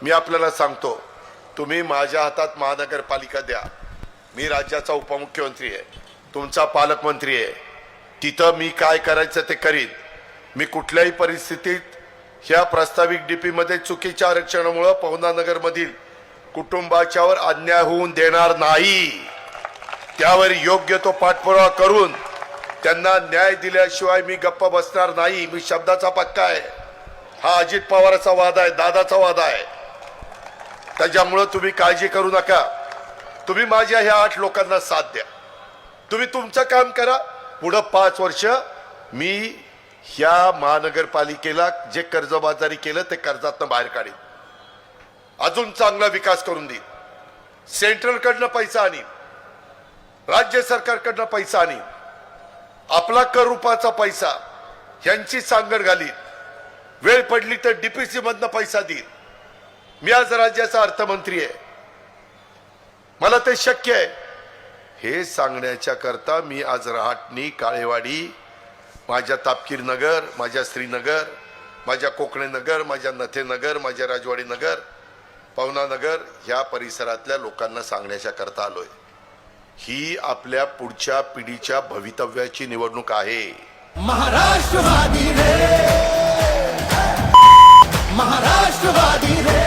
मी आपल्याला सांगतो, तुम्ही माझ्या हातात महानगरपालिका द्या, मी राज्याचा उपमुख्यमंत्री आहे, तुमचा पालकमंत्री आहे, तिथं मी काय करायचं ते करीन। मी कुठल्याही परिस्थितीत ह्या प्रस्तावित डीपी मध्ये चुकीच्या आरक्षणामुळे पवना नगर मधील कुटुंबाच्यावर अन्याय होऊन देणार नाही। त्यावर योग्य तो पाठपुरावा करून त्यांना न्याय दिल्याशिवाय मी गप्प बसणार नाही। मी शब्दाचा पक्का आहे। हा अजित पवारांचा वादा आहे, दादाचा वादा आहे। त्याच्यामुळे तुम्ही काळजी करू नका। तुम्ही माझ्या ह्या 8 लोकांना साथ द्या, तुम्ही तुमचं काम करा। पुढे 5 वर्ष मी ह्या महानगरपालिकेला जे कर्जबाजारी केलं ते कर्जातनं बाहेर काढीन, अजून चांगला विकास करून देईन, सेंट्रल कडनं पैसा आणीन, राज्य सरकारकडनं पैसा आणीन, आपला कर रूपाचा पैसा ह्यांची सांगड घालीन, वेळ पडली तर डीपीसी मधनं पैसा देईन। मी आज राज्याचा अर्थमंत्री आहे, मला ते शक्य आहे। हे सांगण्याच्या करता मी आज रहाटणी, काळेवाडी, माझ्या तापकीर नगर, माझ्या श्रीनगर, माझ्या कोकणे नगर, माझ्या नथे नगर, माझ्या राजवाडी नगर, पवना नगर ह्या परिसरातल्या लोकांना सांगण्याच्या करता आलोय। ही आपल्या पुढच्या पिढीच्या भवितव्याची निवडणूक आहे। महाराष्ट्रवादी रे, महाराष्ट्रवादी रे।